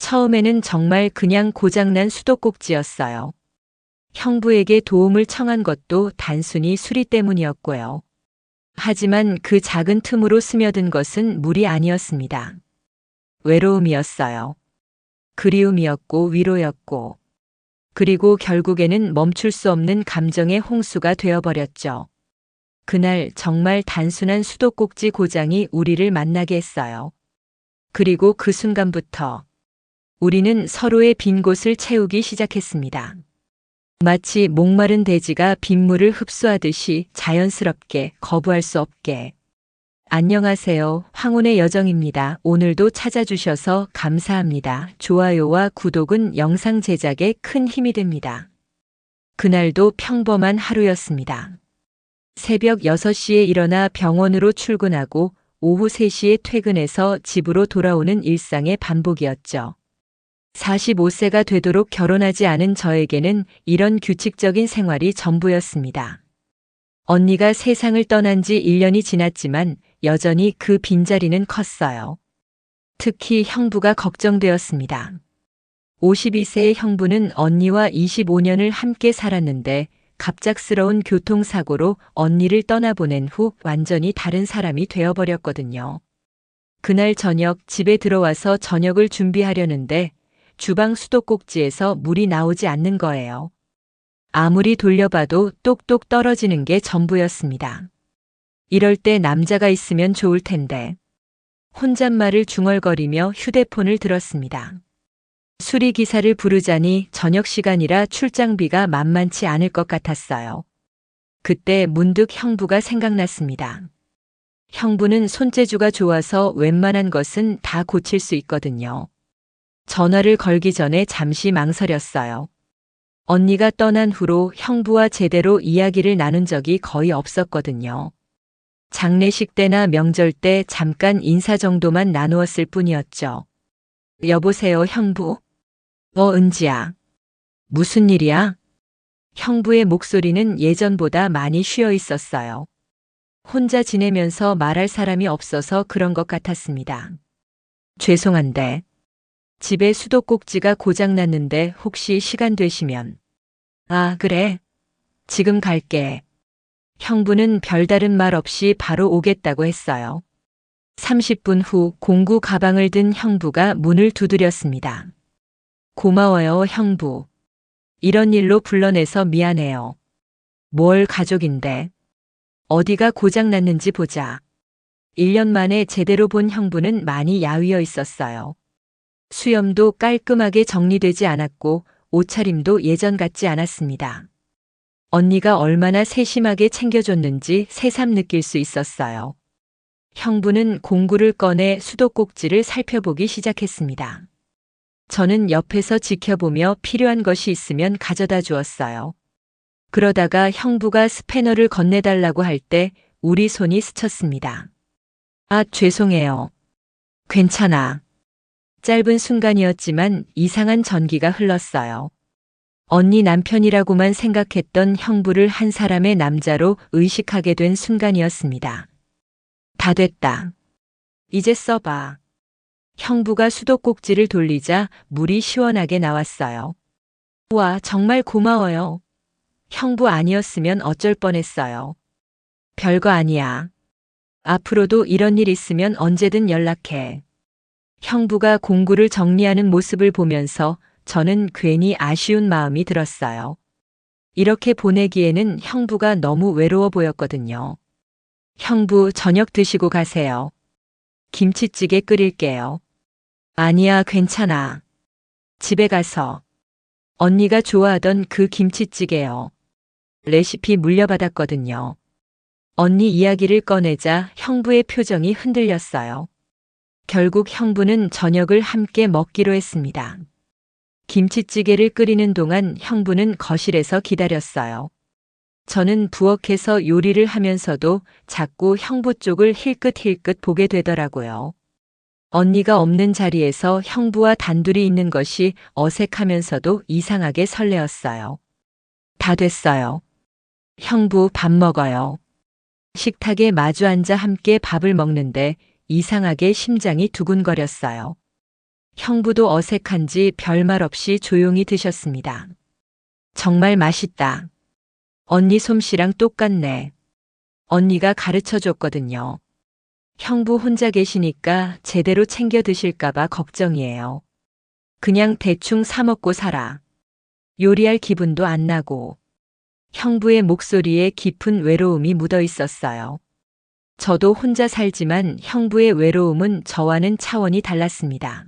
처음에는 정말 그냥 고장난 수도꼭지였어요. 형부에게 도움을 청한 것도 단순히 수리 때문이었고요. 하지만 그 작은 틈으로 스며든 것은 물이 아니었습니다. 외로움이었어요. 그리움이었고 위로였고, 그리고 결국에는 멈출 수 없는 감정의 홍수가 되어버렸죠. 그날 정말 단순한 수도꼭지 고장이 우리를 만나게 했어요. 그리고 그 순간부터 우리는 서로의 빈 곳을 채우기 시작했습니다. 마치 목마른 돼지가 빗물을 흡수하듯이 자연스럽게, 거부할 수 없게. 안녕하세요. 황혼의 여정입니다. 오늘도 찾아주셔서 감사합니다. 좋아요와 구독은 영상 제작에 큰 힘이 됩니다. 그날도 평범한 하루였습니다. 새벽 6시에 일어나 병원으로 출근하고 오후 3시에 퇴근해서 집으로 돌아오는 일상의 반복이었죠. 45세가 되도록 결혼하지 않은 저에게는 이런 규칙적인 생활이 전부였습니다. 언니가 세상을 떠난 지 1년이 지났지만 여전히 그 빈자리는 컸어요. 특히 형부가 걱정되었습니다. 52세의 형부는 언니와 25년을 함께 살았는데 갑작스러운 교통사고로 언니를 떠나보낸 후 완전히 다른 사람이 되어버렸거든요. 그날 저녁 집에 들어와서 저녁을 준비하려는데 주방 수도꼭지에서 물이 나오지 않는 거예요. 아무리 돌려봐도 똑똑 떨어지는 게 전부였습니다. 이럴 때 남자가 있으면 좋을 텐데. 혼잣말을 중얼거리며 휴대폰을 들었습니다. 수리기사를 부르자니 저녁 시간이라 출장비가 만만치 않을 것 같았어요. 그때 문득 형부가 생각났습니다. 형부는 손재주가 좋아서 웬만한 것은 다 고칠 수 있거든요. 전화를 걸기 전에 잠시 망설였어요. 언니가 떠난 후로 형부와 제대로 이야기를 나눈 적이 거의 없었거든요. 장례식 때나 명절 때 잠깐 인사 정도만 나누었을 뿐이었죠. 여보세요, 형부? 은지야. 무슨 일이야? 형부의 목소리는 예전보다 많이 쉬어 있었어요. 혼자 지내면서 말할 사람이 없어서 그런 것 같았습니다. 죄송한데. 집에 수도꼭지가 고장났는데 혹시 시간 되시면. 아, 그래. 지금 갈게. 형부는 별다른 말 없이 바로 오겠다고 했어요. 30분 후 공구 가방을 든 형부가 문을 두드렸습니다. 고마워요, 형부. 이런 일로 불러내서 미안해요. 뭘 가족인데. 어디가 고장났는지 보자. 1년 만에 제대로 본 형부는 많이 야위어 있었어요. 수염도 깔끔하게 정리되지 않았고 옷차림도 예전 같지 않았습니다. 언니가 얼마나 세심하게 챙겨줬는지 새삼 느낄 수 있었어요. 형부는 공구를 꺼내 수도꼭지를 살펴보기 시작했습니다. 저는 옆에서 지켜보며 필요한 것이 있으면 가져다 주었어요. 그러다가 형부가 스패너를 건네달라고 할 때 우리 손이 스쳤습니다. 아, 죄송해요. 괜찮아. 짧은 순간이었지만 이상한 전기가 흘렀어요. 언니 남편이라고만 생각했던 형부를 한 사람의 남자로 의식하게 된 순간이었습니다. 다 됐다. 이제 써봐. 형부가 수도꼭지를 돌리자 물이 시원하게 나왔어요. 와, 정말 고마워요. 형부 아니었으면 어쩔 뻔했어요. 별거 아니야. 앞으로도 이런 일 있으면 언제든 연락해. 형부가 공구를 정리하는 모습을 보면서 저는 괜히 아쉬운 마음이 들었어요. 이렇게 보내기에는 형부가 너무 외로워 보였거든요. 형부, 저녁 드시고 가세요. 김치찌개 끓일게요. 아니야, 괜찮아. 집에 가서. 언니가 좋아하던 그 김치찌개요. 레시피 물려받았거든요. 언니 이야기를 꺼내자 형부의 표정이 흔들렸어요. 결국 형부는 저녁을 함께 먹기로 했습니다. 김치찌개를 끓이는 동안 형부는 거실에서 기다렸어요. 저는 부엌에서 요리를 하면서도 자꾸 형부 쪽을 힐끗힐끗 보게 되더라고요. 언니가 없는 자리에서 형부와 단둘이 있는 것이 어색하면서도 이상하게 설레었어요. 다 됐어요. 형부, 밥 먹어요. 식탁에 마주 앉아 함께 밥을 먹는데 이상하게 심장이 두근거렸어요. 형부도 어색한지 별말 없이 조용히 드셨습니다. 정말 맛있다. 언니 솜씨랑 똑같네. 언니가 가르쳐 줬거든요. 형부 혼자 계시니까 제대로 챙겨 드실까봐 걱정이에요. 그냥 대충 사 먹고 살아. 요리할 기분도 안 나고. 형부의 목소리에 깊은 외로움이 묻어 있었어요. 저도 혼자 살지만 형부의 외로움은 저와는 차원이 달랐습니다.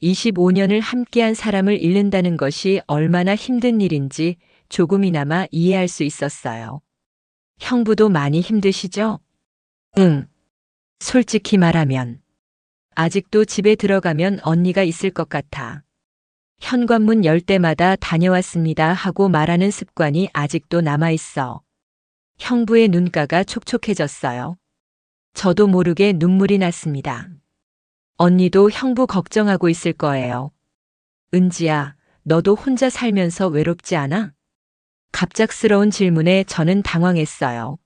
25년을 함께한 사람을 잃는다는 것이 얼마나 힘든 일인지 조금이나마 이해할 수 있었어요. 형부도 많이 힘드시죠? 응. 솔직히 말하면. 아직도 집에 들어가면 언니가 있을 것 같아. 현관문 열 때마다 다녀왔습니다 하고 말하는 습관이 아직도 남아있어. 형부의 눈가가 촉촉해졌어요. 저도 모르게 눈물이 났습니다. 언니도 형부 걱정하고 있을 거예요. 은지야, 너도 혼자 살면서 외롭지 않아? 갑작스러운 질문에 저는 당황했어요.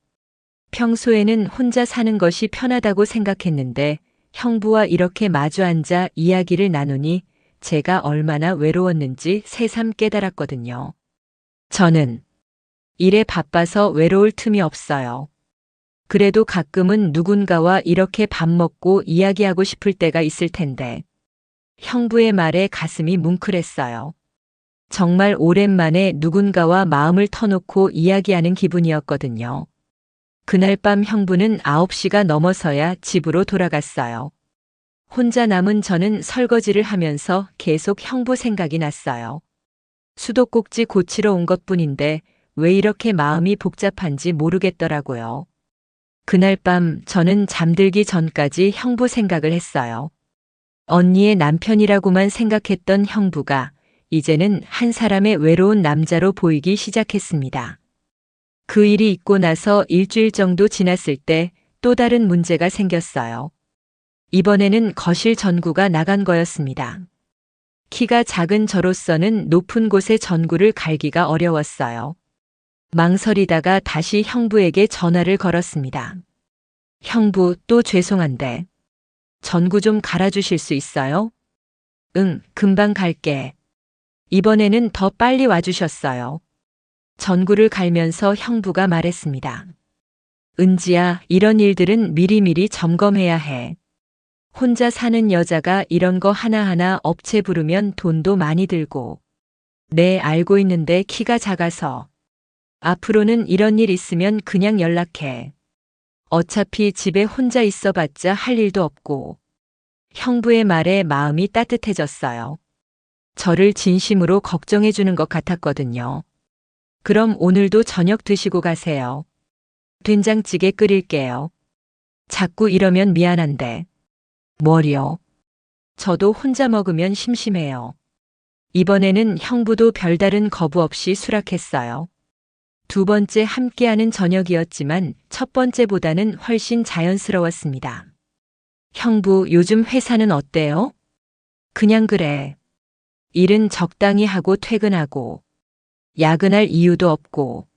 평소에는 혼자 사는 것이 편하다고 생각했는데 형부와 이렇게 마주 앉아 이야기를 나누니 제가 얼마나 외로웠는지 새삼 깨달았거든요. 저는 일에 바빠서 외로울 틈이 없어요. 그래도 가끔은 누군가와 이렇게 밥 먹고 이야기하고 싶을 때가 있을 텐데. 형부의 말에 가슴이 뭉클했어요. 정말 오랜만에 누군가와 마음을 터놓고 이야기하는 기분이었거든요. 그날 밤 형부는 9시가 넘어서야 집으로 돌아갔어요. 혼자 남은 저는 설거지를 하면서 계속 형부 생각이 났어요. 수도꼭지 고치러 온 것뿐인데 왜 이렇게 마음이 복잡한지 모르겠더라고요. 그날 밤 저는 잠들기 전까지 형부 생각을 했어요. 언니의 남편이라고만 생각했던 형부가 이제는 한 사람의 외로운 남자로 보이기 시작했습니다. 그 일이 있고 나서 일주일 정도 지났을 때 또 다른 문제가 생겼어요. 이번에는 거실 전구가 나간 거였습니다. 키가 작은 저로서는 높은 곳의 전구를 갈기가 어려웠어요. 망설이다가 다시 형부에게 전화를 걸었습니다. 형부, 또 죄송한데 전구 좀 갈아주실 수 있어요? 응, 금방 갈게. 이번에는 더 빨리 와주셨어요. 전구를 갈면서 형부가 말했습니다. 은지야, 이런 일들은 미리미리 점검해야 해. 혼자 사는 여자가 이런 거 하나하나 업체 부르면 돈도 많이 들고. 네, 알고 있는데 키가 작아서. 앞으로는 이런 일 있으면 그냥 연락해. 어차피 집에 혼자 있어봤자 할 일도 없고. 형부의 말에 마음이 따뜻해졌어요. 저를 진심으로 걱정해 주는 것 같았거든요. 그럼 오늘도 저녁 드시고 가세요. 된장찌개 끓일게요. 자꾸 이러면 미안한데. 뭘요? 저도 혼자 먹으면 심심해요. 이번에는 형부도 별다른 거부 없이 수락했어요. 두 번째 함께하는 저녁이었지만 첫 번째보다는 훨씬 자연스러웠습니다. 형부, 요즘 회사는 어때요? 그냥 그래. 일은 적당히 하고 퇴근하고. 야근할 이유도 없고.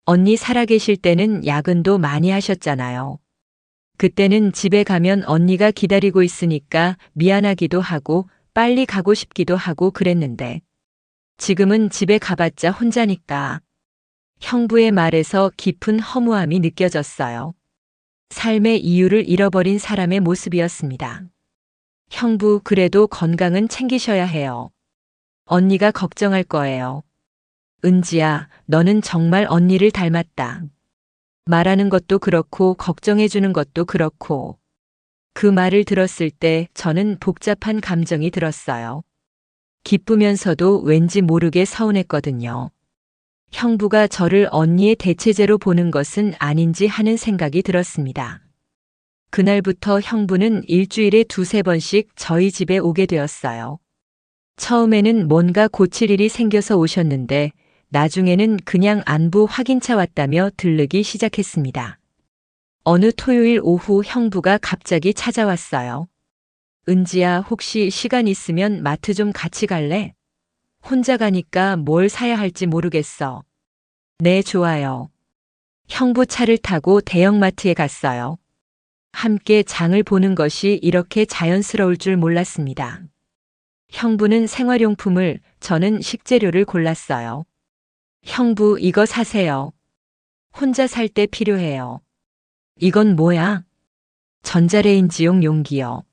언니 살아계실 때는 야근도 많이 하셨잖아요. 그때는 집에 가면 언니가 기다리고 있으니까 미안하기도 하고 빨리 가고 싶기도 하고 그랬는데. 지금은 집에 가봤자 혼자니까. 형부의 말에서 깊은 허무함이 느껴졌어요. 삶의 이유를 잃어버린 사람의 모습이었습니다. 형부, 그래도 건강은 챙기셔야 해요. 언니가 걱정할 거예요. 은지야, 너는 정말 언니를 닮았다. 말하는 것도 그렇고 걱정해주는 것도 그렇고. 그 말을 들었을 때 저는 복잡한 감정이 들었어요. 기쁘면서도 왠지 모르게 서운했거든요. 형부가 저를 언니의 대체제로 보는 것은 아닌지 하는 생각이 들었습니다. 그날부터 형부는 일주일에 2~3번씩 저희 집에 오게 되었어요. 처음에는 뭔가 고칠 일이 생겨서 오셨는데 나중에는 그냥 안부 확인차 왔다며 들르기 시작했습니다. 어느 토요일 오후 형부가 갑자기 찾아왔어요. 은지야, 혹시 시간 있으면 마트 좀 같이 갈래? 혼자 가니까 뭘 사야 할지 모르겠어. 네, 좋아요. 형부 차를 타고 대형마트에 갔어요. 함께 장을 보는 것이 이렇게 자연스러울 줄 몰랐습니다. 형부는 생활용품을, 저는 식재료를 골랐어요. 형부, 이거 사세요. 혼자 살 때 필요해요. 이건 뭐야? 전자레인지용 용기요.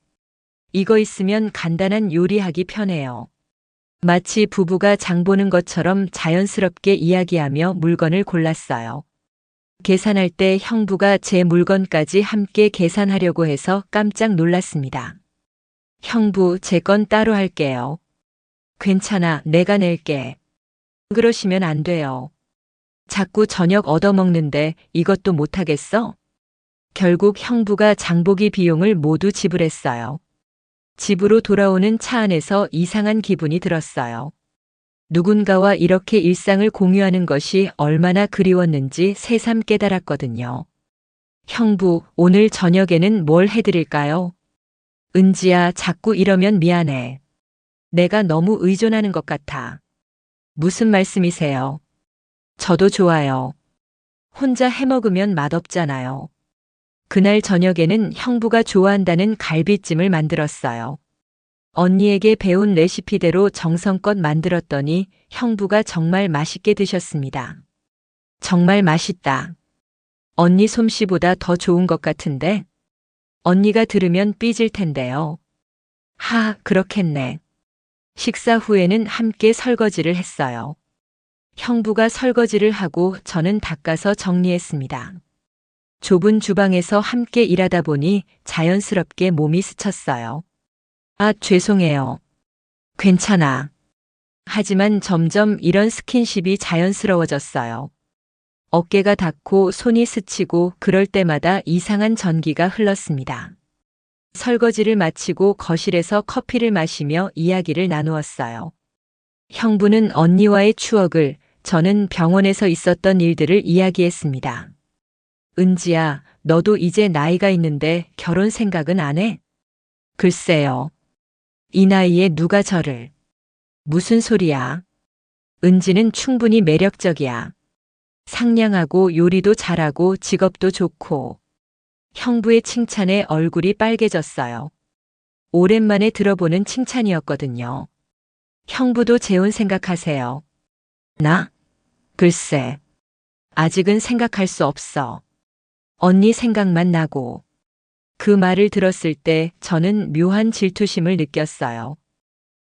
이거 있으면 간단한 요리하기 편해요. 마치 부부가 장 보는 것처럼 자연스럽게 이야기하며 물건을 골랐어요. 계산할 때 형부가 제 물건까지 함께 계산하려고 해서 깜짝 놀랐습니다. 형부, 제 건 따로 할게요. 괜찮아, 내가 낼게. 그러시면 안 돼요. 자꾸 저녁 얻어먹는데 이것도 못하겠어? 결국 형부가 장보기 비용을 모두 지불했어요. 집으로 돌아오는 차 안에서 이상한 기분이 들었어요. 누군가와 이렇게 일상을 공유하는 것이 얼마나 그리웠는지 새삼 깨달았거든요. 형부, 오늘 저녁에는 뭘 해드릴까요? 은지야, 자꾸 이러면 미안해. 내가 너무 의존하는 것 같아. 무슨 말씀이세요? 저도 좋아요. 혼자 해먹으면 맛없잖아요. 그날 저녁에는 형부가 좋아한다는 갈비찜을 만들었어요. 언니에게 배운 레시피대로 정성껏 만들었더니 형부가 정말 맛있게 드셨습니다. 정말 맛있다. 언니 솜씨보다 더 좋은 것 같은데? 언니가 들으면 삐질 텐데요. 하, 그렇겠네. 식사 후에는 함께 설거지를 했어요. 형부가 설거지를 하고 저는 닦아서 정리했습니다. 좁은 주방에서 함께 일하다 보니 자연스럽게 몸이 스쳤어요. 아, 죄송해요. 괜찮아. 하지만 점점 이런 스킨십이 자연스러워졌어요. 어깨가 닿고 손이 스치고 그럴 때마다 이상한 전기가 흘렀습니다. 설거지를 마치고 거실에서 커피를 마시며 이야기를 나누었어요. 형부는 언니와의 추억을, 저는 병원에서 있었던 일들을 이야기했습니다. 은지야, 너도 이제 나이가 있는데 결혼 생각은 안 해? 글쎄요. 이 나이에 누가 저를. 무슨 소리야? 은지는 충분히 매력적이야. 상냥하고 요리도 잘하고 직업도 좋고. 형부의 칭찬에 얼굴이 빨개졌어요. 오랜만에 들어보는 칭찬이었거든요. 형부도 재혼 생각하세요? 나? 글쎄. 아직은 생각할 수 없어. 언니 생각만 나고. 그 말을 들었을 때 저는 묘한 질투심을 느꼈어요.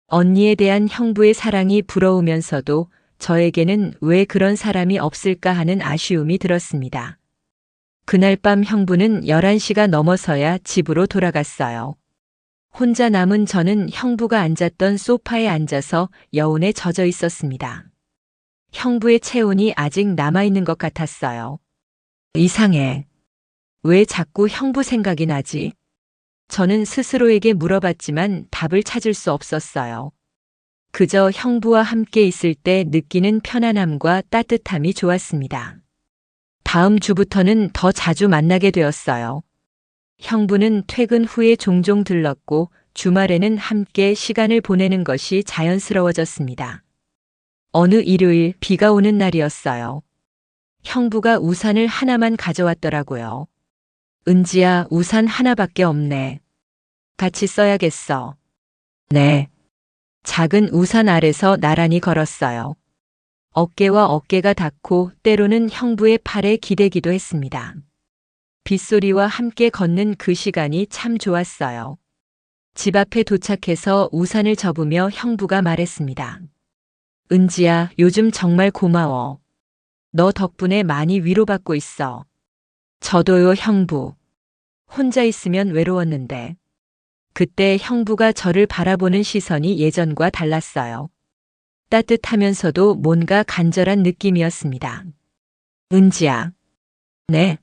언니에 대한 형부의 사랑이 부러우면서도 저에게는 왜 그런 사람이 없을까 하는 아쉬움이 들었습니다. 그날 밤 형부는 11시가 넘어서야 집으로 돌아갔어요. 혼자 남은 저는 형부가 앉았던 소파에 앉아서 여운에 젖어 있었습니다. 형부의 체온이 아직 남아있는 것 같았어요. 이상해. 왜 자꾸 형부 생각이 나지? 저는 스스로에게 물어봤지만 답을 찾을 수 없었어요. 그저 형부와 함께 있을 때 느끼는 편안함과 따뜻함이 좋았습니다. 다음 주부터는 더 자주 만나게 되었어요. 형부는 퇴근 후에 종종 들렀고 주말에는 함께 시간을 보내는 것이 자연스러워졌습니다. 어느 일요일 비가 오는 날이었어요. 형부가 우산을 하나만 가져왔더라고요. 은지야, 우산 하나밖에 없네. 같이 써야겠어. 네. 작은 우산 아래서 나란히 걸었어요. 어깨와 어깨가 닿고 때로는 형부의 팔에 기대기도 했습니다. 빗소리와 함께 걷는 그 시간이 참 좋았어요. 집 앞에 도착해서 우산을 접으며 형부가 말했습니다. 은지야, 요즘 정말 고마워. 너 덕분에 많이 위로받고 있어. 저도요, 형부. 혼자 있으면 외로웠는데. 그때 형부가 저를 바라보는 시선이 예전과 달랐어요. 따뜻하면서도 뭔가 간절한 느낌이었습니다. 은지야. 네.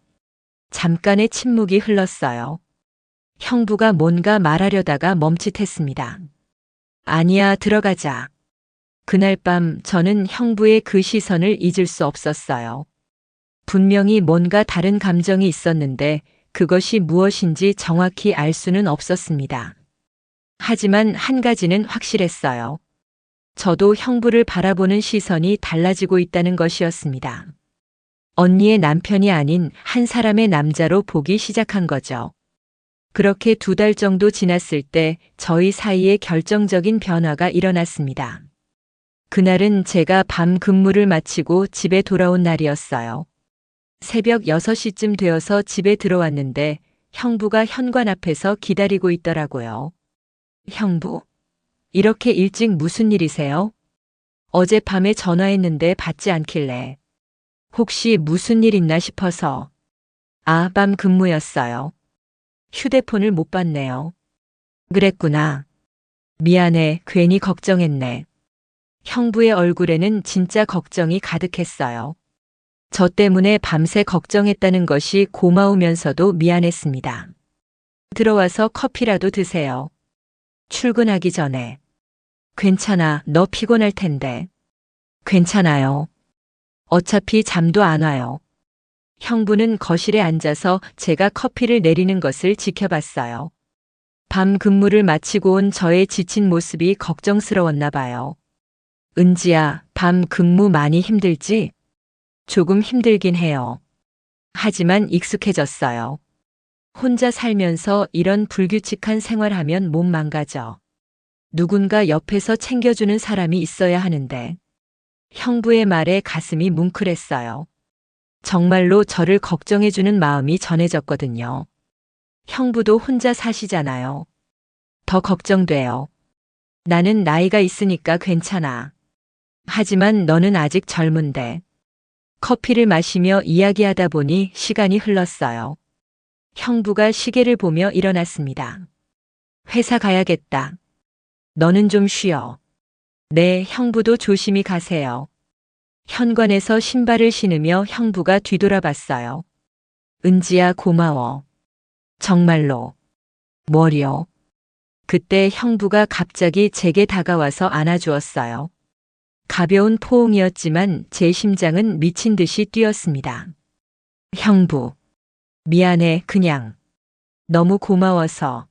잠깐의 침묵이 흘렀어요. 형부가 뭔가 말하려다가 멈칫했습니다. 아니야, 들어가자. 그날 밤 저는 형부의 그 시선을 잊을 수 없었어요. 분명히 뭔가 다른 감정이 있었는데 그것이 무엇인지 정확히 알 수는 없었습니다. 하지만 한 가지는 확실했어요. 저도 형부를 바라보는 시선이 달라지고 있다는 것이었습니다. 언니의 남편이 아닌 한 사람의 남자로 보기 시작한 거죠. 그렇게 2달 정도 지났을 때 저희 사이에 결정적인 변화가 일어났습니다. 그날은 제가 밤 근무를 마치고 집에 돌아온 날이었어요. 새벽 6시쯤 되어서 집에 들어왔는데 형부가 현관 앞에서 기다리고 있더라고요. 형부, 이렇게 일찍 무슨 일이세요? 어젯밤에 전화했는데 받지 않길래. 혹시 무슨 일 있나 싶어서. 아, 밤 근무였어요. 휴대폰을 못 봤네요. 그랬구나. 미안해, 괜히 걱정했네. 형부의 얼굴에는 진짜 걱정이 가득했어요. 저 때문에 밤새 걱정했다는 것이 고마우면서도 미안했습니다. 들어와서 커피라도 드세요. 출근하기 전에. 괜찮아, 너 피곤할 텐데. 괜찮아요. 어차피 잠도 안 와요. 형부는 거실에 앉아서 제가 커피를 내리는 것을 지켜봤어요. 밤 근무를 마치고 온 저의 지친 모습이 걱정스러웠나 봐요. 은지야, 밤 근무 많이 힘들지? 조금 힘들긴 해요. 하지만 익숙해졌어요. 혼자 살면서 이런 불규칙한 생활하면 몸 망가져. 누군가 옆에서 챙겨주는 사람이 있어야 하는데. 형부의 말에 가슴이 뭉클했어요. 정말로 저를 걱정해주는 마음이 전해졌거든요. 형부도 혼자 사시잖아요. 더 걱정돼요. 나는 나이가 있으니까 괜찮아. 하지만 너는 아직 젊은데. 커피를 마시며 이야기하다 보니 시간이 흘렀어요. 형부가 시계를 보며 일어났습니다. 회사 가야겠다. 너는 좀 쉬어. 네, 형부도 조심히 가세요. 현관에서 신발을 신으며 형부가 뒤돌아봤어요. 은지야, 고마워. 정말로. 뭐려? 그때 형부가 갑자기 제게 다가와서 안아주었어요. 가벼운 포옹이었지만 제 심장은 미친 듯이 뛰었습니다. 형부. 미안해, 그냥. 너무 고마워서.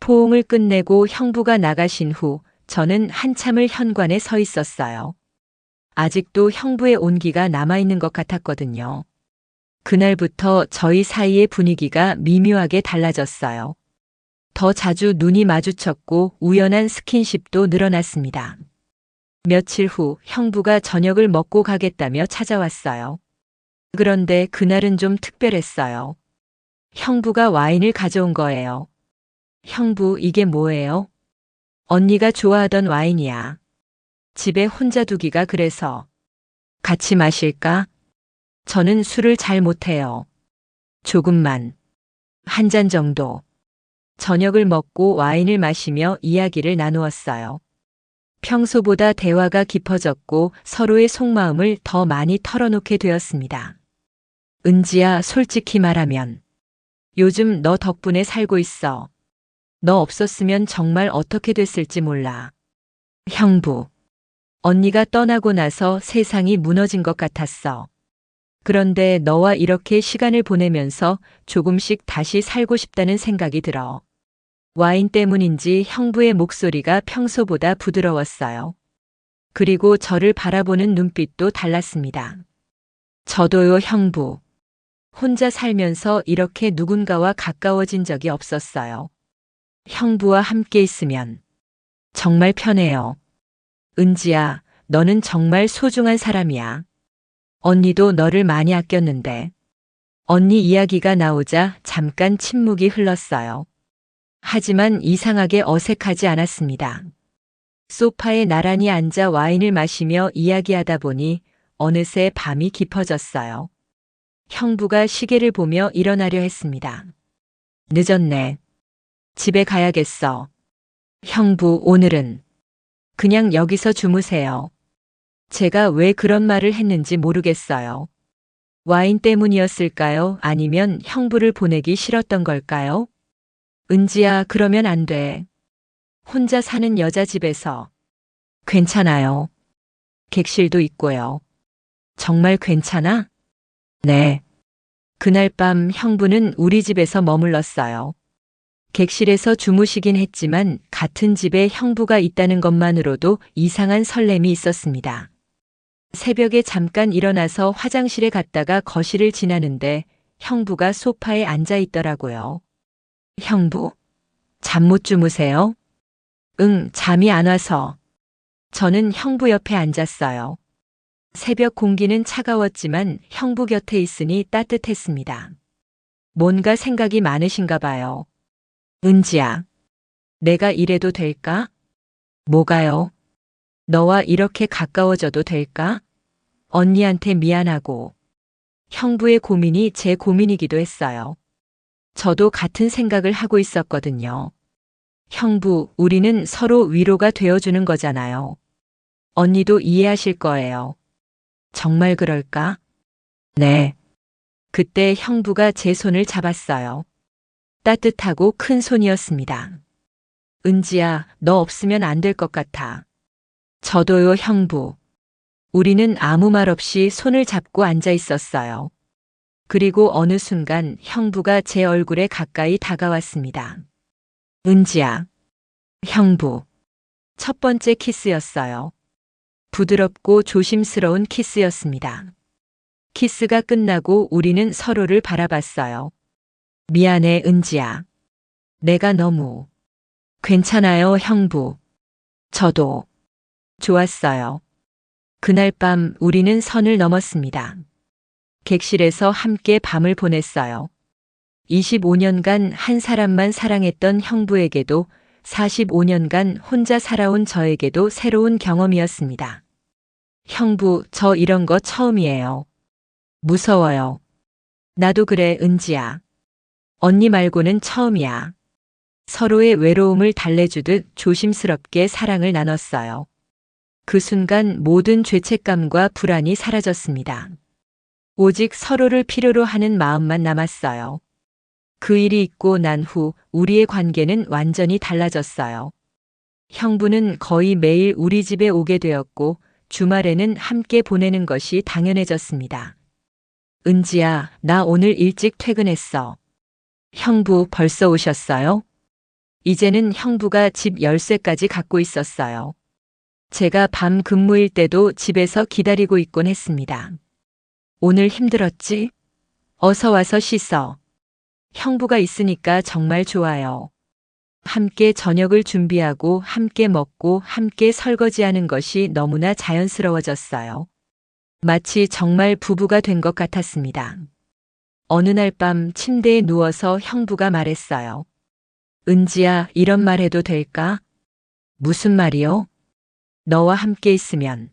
포옹을 끝내고 형부가 나가신 후 저는 한참을 현관에 서 있었어요. 아직도 형부의 온기가 남아있는 것 같았거든요. 그날부터 저희 사이의 분위기가 미묘하게 달라졌어요. 더 자주 눈이 마주쳤고 우연한 스킨십도 늘어났습니다. 며칠 후 형부가 저녁을 먹고 가겠다며 찾아왔어요. 그런데 그날은 좀 특별했어요. 형부가 와인을 가져온 거예요. 형부, 이게 뭐예요? 언니가 좋아하던 와인이야. 집에 혼자 두기가 그래서. 같이 마실까? 저는 술을 잘 못해요. 조금만. 한 잔 정도. 저녁을 먹고 와인을 마시며 이야기를 나누었어요. 평소보다 대화가 깊어졌고 서로의 속마음을 더 많이 털어놓게 되었습니다. 은지야, 솔직히 말하면 요즘 너 덕분에 살고 있어. 너 없었으면 정말 어떻게 됐을지 몰라. 형부. 언니가 떠나고 나서 세상이 무너진 것 같았어. 그런데 너와 이렇게 시간을 보내면서 조금씩 다시 살고 싶다는 생각이 들어. 와인 때문인지 형부의 목소리가 평소보다 부드러웠어요. 그리고 저를 바라보는 눈빛도 달랐습니다. 저도요, 형부. 혼자 살면서 이렇게 누군가와 가까워진 적이 없었어요. 형부와 함께 있으면 정말 편해요. 은지야, 너는 정말 소중한 사람이야. 언니도 너를 많이 아꼈는데. 언니 이야기가 나오자 잠깐 침묵이 흘렀어요. 하지만 이상하게 어색하지 않았습니다. 소파에 나란히 앉아 와인을 마시며 이야기하다 보니 어느새 밤이 깊어졌어요. 형부가 시계를 보며 일어나려 했습니다. 늦었네. 집에 가야겠어. 형부, 오늘은 그냥 여기서 주무세요. 제가 왜 그런 말을 했는지 모르겠어요. 와인 때문이었을까요? 아니면 형부를 보내기 싫었던 걸까요? 은지야, 그러면 안 돼. 혼자 사는 여자 집에서. 괜찮아요. 객실도 있고요. 정말 괜찮아? 네. 그날 밤 형부는 우리 집에서 머물렀어요. 객실에서 주무시긴 했지만 같은 집에 형부가 있다는 것만으로도 이상한 설렘이 있었습니다. 새벽에 잠깐 일어나서 화장실에 갔다가 거실을 지나는데 형부가 소파에 앉아 있더라고요. 형부, 잠 못 주무세요? 응, 잠이 안 와서. 저는 형부 옆에 앉았어요. 새벽 공기는 차가웠지만 형부 곁에 있으니 따뜻했습니다. 뭔가 생각이 많으신가 봐요. 은지야, 내가 이래도 될까? 뭐가요? 너와 이렇게 가까워져도 될까? 언니한테 미안하고. 형부의 고민이 제 고민이기도 했어요. 저도 같은 생각을 하고 있었거든요. 형부, 우리는 서로 위로가 되어주는 거잖아요. 언니도 이해하실 거예요. 정말 그럴까? 네. 그때 형부가 제 손을 잡았어요. 따뜻하고 큰 손이었습니다. 은지야, 너 없으면 안 될 것 같아. 저도요, 형부. 우리는 아무 말 없이 손을 잡고 앉아 있었어요. 그리고 어느 순간 형부가 제 얼굴에 가까이 다가왔습니다. 은지야. 형부. 첫 번째 키스였어요. 부드럽고 조심스러운 키스였습니다. 키스가 끝나고 우리는 서로를 바라봤어요. 미안해, 은지야. 내가 너무. 괜찮아요, 형부. 저도. 좋았어요. 그날 밤 우리는 선을 넘었습니다. 객실에서 함께 밤을 보냈어요. 25년간 한 사람만 사랑했던 형부에게도 45년간 혼자 살아온 저에게도 새로운 경험이었습니다. 형부, 저 이런 거 처음이에요. 무서워요. 나도 그래, 은지야. 언니 말고는 처음이야. 서로의 외로움을 달래주듯 조심스럽게 사랑을 나눴어요. 그 순간 모든 죄책감과 불안이 사라졌습니다. 오직 서로를 필요로 하는 마음만 남았어요. 그 일이 있고 난 후 우리의 관계는 완전히 달라졌어요. 형부는 거의 매일 우리 집에 오게 되었고 주말에는 함께 보내는 것이 당연해졌습니다. 은지야, 나 오늘 일찍 퇴근했어. 형부 벌써 오셨어요? 이제는 형부가 집 열쇠까지 갖고 있었어요. 제가 밤 근무일 때도 집에서 기다리고 있곤 했습니다. 오늘 힘들었지? 어서 와서 씻어. 형부가 있으니까 정말 좋아요. 함께 저녁을 준비하고 함께 먹고 함께 설거지하는 것이 너무나 자연스러워졌어요. 마치 정말 부부가 된 것 같았습니다. 어느 날 밤 침대에 누워서 형부가 말했어요. 은지야, 이런 말 해도 될까? 무슨 말이요? 너와 함께 있으면.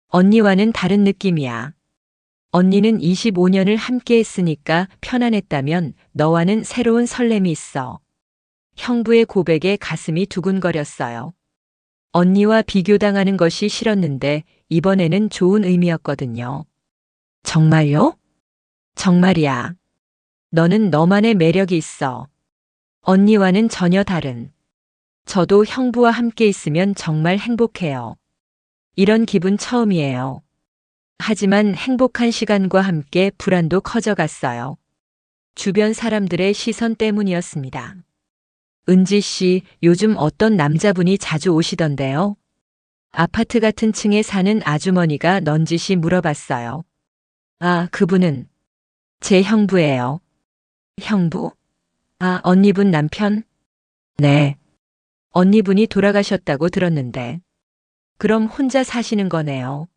언니와는 다른 느낌이야. 언니는 25년을 함께 했으니까 편안했다면 너와는 새로운 설렘이 있어. 형부의 고백에 가슴이 두근거렸어요. 언니와 비교당하는 것이 싫었는데 이번에는 좋은 의미였거든요. 정말요? 정말이야. 너는 너만의 매력이 있어. 언니와는 전혀 다른. 저도 형부와 함께 있으면 정말 행복해요. 이런 기분 처음이에요. 하지만 행복한 시간과 함께 불안도 커져갔어요. 주변 사람들의 시선 때문이었습니다. 은지 씨, 요즘 어떤 남자분이 자주 오시던데요? 아파트 같은 층에 사는 아주머니가 넌지시 물어봤어요. 아, 그분은 제 형부예요. 형부? 아, 언니분 남편? 네. 언니분이 돌아가셨다고 들었는데. 그럼 혼자 사시는 거네요.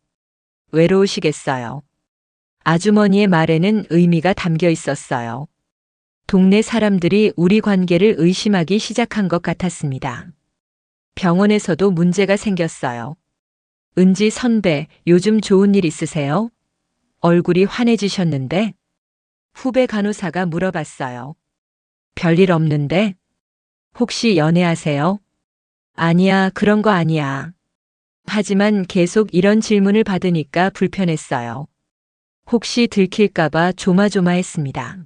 외로우시겠어요. 아주머니의 말에는 의미가 담겨 있었어요. 동네 사람들이 우리 관계를 의심하기 시작한 것 같았습니다. 병원에서도 문제가 생겼어요. 은지 선배, 요즘 좋은 일 있으세요? 얼굴이 환해지셨는데? 후배 간호사가 물어봤어요. 별일 없는데? 혹시 연애하세요? 아니야, 그런 거 아니야. 하지만 계속 이런 질문을 받으니까 불편했어요. 혹시 들킬까봐 조마조마했습니다.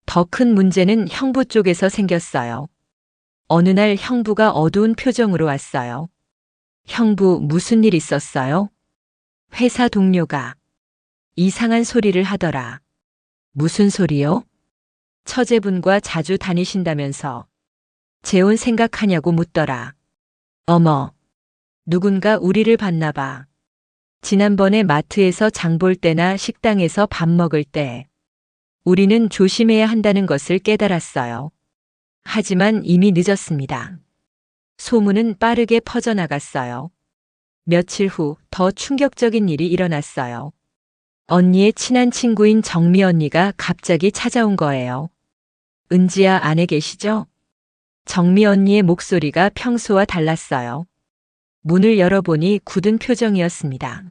더 큰 문제는 형부 쪽에서 생겼어요. 어느 날 형부가 어두운 표정으로 왔어요. 형부, 무슨 일 있었어요? 회사 동료가 이상한 소리를 하더라. 무슨 소리요? 처제분과 자주 다니신다면서. 재혼 생각하냐고 묻더라. 어머, 누군가 우리를 봤나 봐. 지난번에 마트에서 장볼 때나 식당에서 밥 먹을 때 우리는 조심해야 한다는 것을 깨달았어요. 하지만 이미 늦었습니다. 소문은 빠르게 퍼져나갔어요. 며칠 후 더 충격적인 일이 일어났어요. 언니의 친한 친구인 정미 언니가 갑자기 찾아온 거예요. 은지야, 안에 계시죠? 정미 언니의 목소리가 평소와 달랐어요. 문을 열어보니 굳은 표정이었습니다.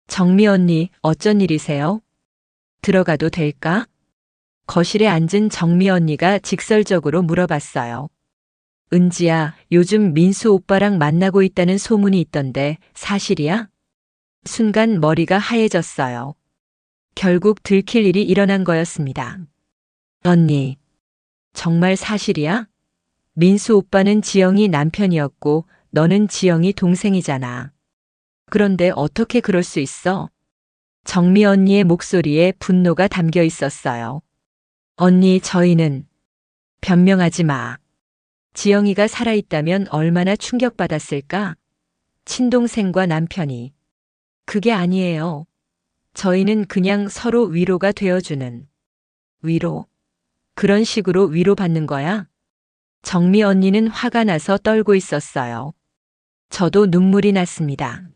정미 언니, 어쩐 일이세요? 들어가도 될까? 거실에 앉은 정미 언니가 직설적으로 물어봤어요. 은지야, 요즘 민수 오빠랑 만나고 있다는 소문이 있던데 사실이야? 순간 머리가 하얘졌어요. 결국 들킬 일이 일어난 거였습니다. 언니, 정말 사실이야? 민수 오빠는 지영이 남편이었고 너는 지영이 동생이잖아. 그런데 어떻게 그럴 수 있어? 정미 언니의 목소리에 분노가 담겨 있었어요. 언니, 저희는 변명하지 마. 지영이가 살아있다면 얼마나 충격받았을까? 친동생과 남편이. 그게 아니에요. 저희는 그냥 서로 위로가 되어주는. 위로? 그런 식으로 위로받는 거야? 정미 언니는 화가 나서 떨고 있었어요. 저도 눈물이 났습니다.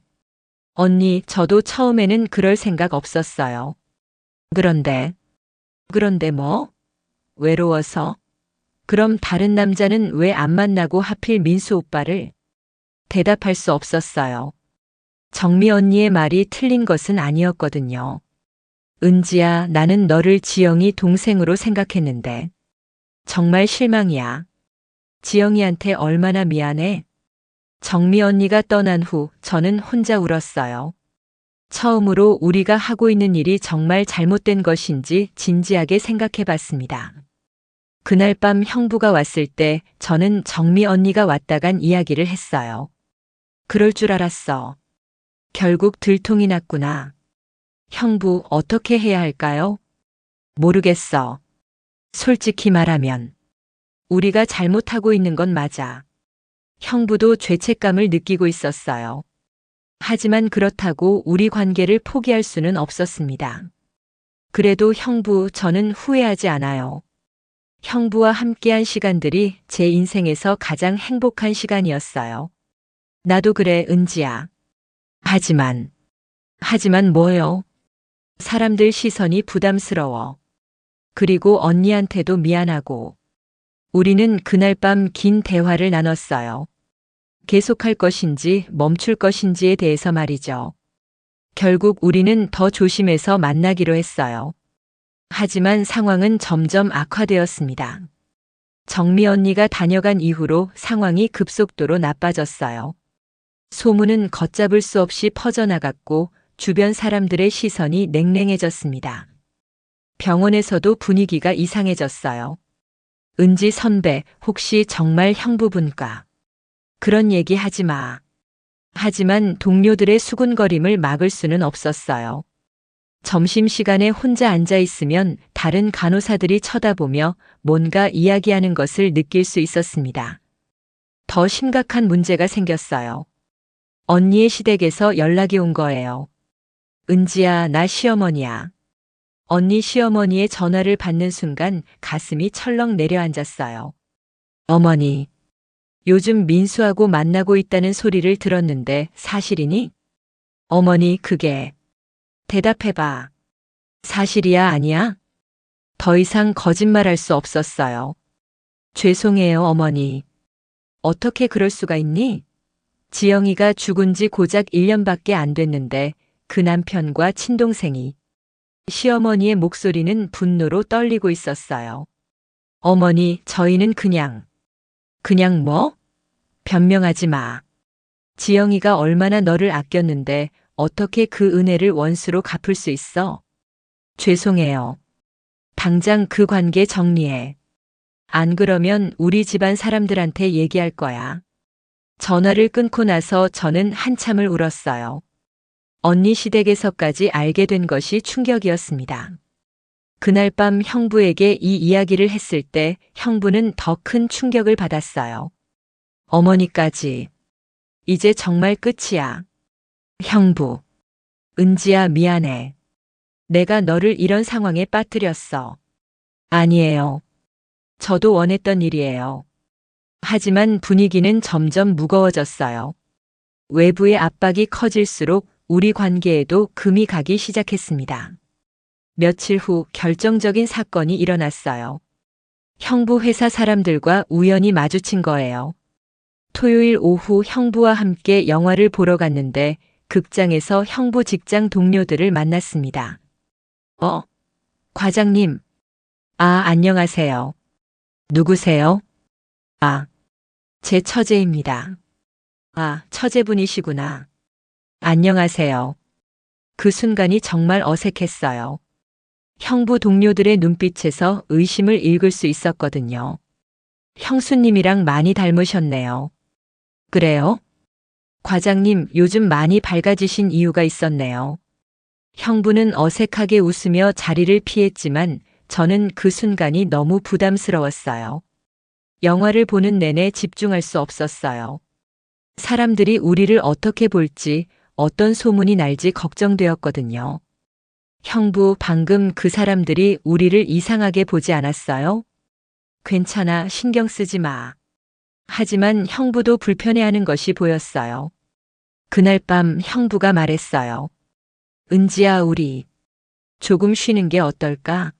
언니, 저도 처음에는 그럴 생각 없었어요. 그런데 뭐? 외로워서? 그럼 다른 남자는 왜 안 만나고 하필 민수 오빠를? 대답할 수 없었어요. 정미 언니의 말이 틀린 것은 아니었거든요. 은지야, 나는 너를 지영이 동생으로 생각했는데. 정말 실망이야. 지영이한테 얼마나 미안해. 정미 언니가 떠난 후 저는 혼자 울었어요. 처음으로 우리가 하고 있는 일이 정말 잘못된 것인지 진지하게 생각해 봤습니다. 그날 밤 형부가 왔을 때 저는 정미 언니가 왔다 간 이야기를 했어요. 그럴 줄 알았어. 결국 들통이 났구나. 형부, 어떻게 해야 할까요? 모르겠어. 솔직히 말하면 우리가 잘못하고 있는 건 맞아. 형부도 죄책감을 느끼고 있었어요. 하지만 그렇다고 우리 관계를 포기할 수는 없었습니다. 그래도 형부, 저는 후회하지 않아요. 형부와 함께한 시간들이 제 인생에서 가장 행복한 시간이었어요. 나도 그래, 은지야. 하지만 뭐요? 사람들 시선이 부담스러워. 그리고 언니한테도 미안하고. 우리는 그날 밤 긴 대화를 나눴어요. 계속할 것인지 멈출 것인지에 대해서 말이죠. 결국 우리는 더 조심해서 만나기로 했어요. 하지만 상황은 점점 악화되었습니다. 정미 언니가 다녀간 이후로 상황이 급속도로 나빠졌어요. 소문은 걷잡을 수 없이 퍼져나갔고 주변 사람들의 시선이 냉랭해졌습니다. 병원에서도 분위기가 이상해졌어요. 은지 선배, 혹시 정말 형부분과 그런 얘기 하지 마. 하지만 동료들의 수군거림을 막을 수는 없었어요. 점심시간에 혼자 앉아 있으면 다른 간호사들이 쳐다보며 뭔가 이야기하는 것을 느낄 수 있었습니다. 더 심각한 문제가 생겼어요. 언니의 시댁에서 연락이 온 거예요. 은지야, 나 시어머니야. 언니 시어머니의 전화를 받는 순간 가슴이 철렁 내려앉았어요. 어머니, 요즘 민수하고 만나고 있다는 소리를 들었는데 사실이니? 어머니, 그게. 대답해봐. 사실이야, 아니야? 더 이상 거짓말할 수 없었어요. 죄송해요, 어머니. 어떻게 그럴 수가 있니? 지영이가 죽은 지 고작 1년밖에 안 됐는데 그 남편과 친동생이. 시어머니의 목소리는 분노로 떨리고 있었어요. 어머니, 저희는 그냥 뭐? 변명하지 마. 지영이가 얼마나 너를 아꼈는데 어떻게 그 은혜를 원수로 갚을 수 있어? 죄송해요. 당장 그 관계 정리해. 안 그러면 우리 집안 사람들한테 얘기할 거야. 전화를 끊고 나서 저는 한참을 울었어요. 언니 시댁에서까지 알게 된 것이 충격이었습니다. 그날 밤 형부에게 이 이야기를 했을 때 형부는 더 큰 충격을 받았어요. 어머니까지. 이제 정말 끝이야. 형부. 은지야, 미안해. 내가 너를 이런 상황에 빠뜨렸어. 아니에요. 저도 원했던 일이에요. 하지만 분위기는 점점 무거워졌어요. 외부의 압박이 커질수록 우리 관계에도 금이 가기 시작했습니다. 며칠 후 결정적인 사건이 일어났어요. 형부 회사 사람들과 우연히 마주친 거예요. 토요일 오후 형부와 함께 영화를 보러 갔는데 극장에서 형부 직장 동료들을 만났습니다. 과장님. 안녕하세요. 누구세요? 제 처제입니다. 처제분이시구나. 안녕하세요. 그 순간이 정말 어색했어요. 형부 동료들의 눈빛에서 의심을 읽을 수 있었거든요. 형수님이랑 많이 닮으셨네요. 그래요? 과장님, 요즘 많이 밝아지신 이유가 있었네요. 형부는 어색하게 웃으며 자리를 피했지만 저는 그 순간이 너무 부담스러웠어요. 영화를 보는 내내 집중할 수 없었어요. 사람들이 우리를 어떻게 볼지, 어떤 소문이 날지 걱정되었거든요. 형부, 방금 그 사람들이 우리를 이상하게 보지 않았어요? 괜찮아, 신경 쓰지 마. 하지만 형부도 불편해하는 것이 보였어요. 그날 밤 형부가 말했어요. 은지야, 우리 조금 쉬는 게 어떨까?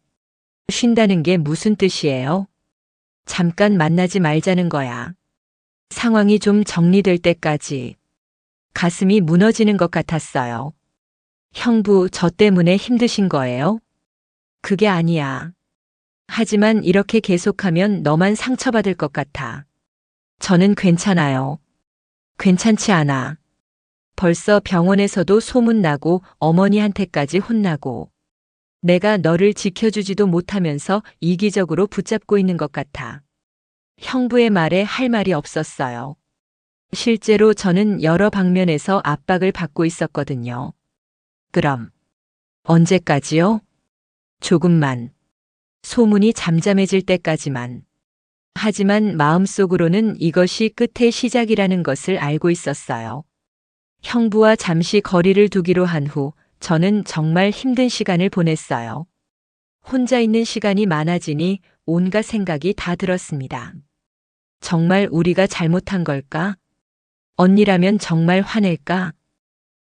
쉰다는 게 무슨 뜻이에요? 잠깐 만나지 말자는 거야. 상황이 좀 정리될 때까지. 가슴이 무너지는 것 같았어요. 형부, 저 때문에 힘드신 거예요? 그게 아니야. 하지만 이렇게 계속하면 너만 상처받을 것 같아. 저는 괜찮아요. 괜찮지 않아. 벌써 병원에서도 소문나고 어머니한테까지 혼나고 내가 너를 지켜주지도 못하면서 이기적으로 붙잡고 있는 것 같아. 형부의 말에 할 말이 없었어요. 실제로 저는 여러 방면에서 압박을 받고 있었거든요. 그럼 언제까지요? 조금만. 소문이 잠잠해질 때까지만. 하지만 마음속으로는 이것이 끝의 시작이라는 것을 알고 있었어요. 형부와 잠시 거리를 두기로 한 후 저는 정말 힘든 시간을 보냈어요. 혼자 있는 시간이 많아지니 온갖 생각이 다 들었습니다. 정말 우리가 잘못한 걸까? 언니라면 정말 화낼까?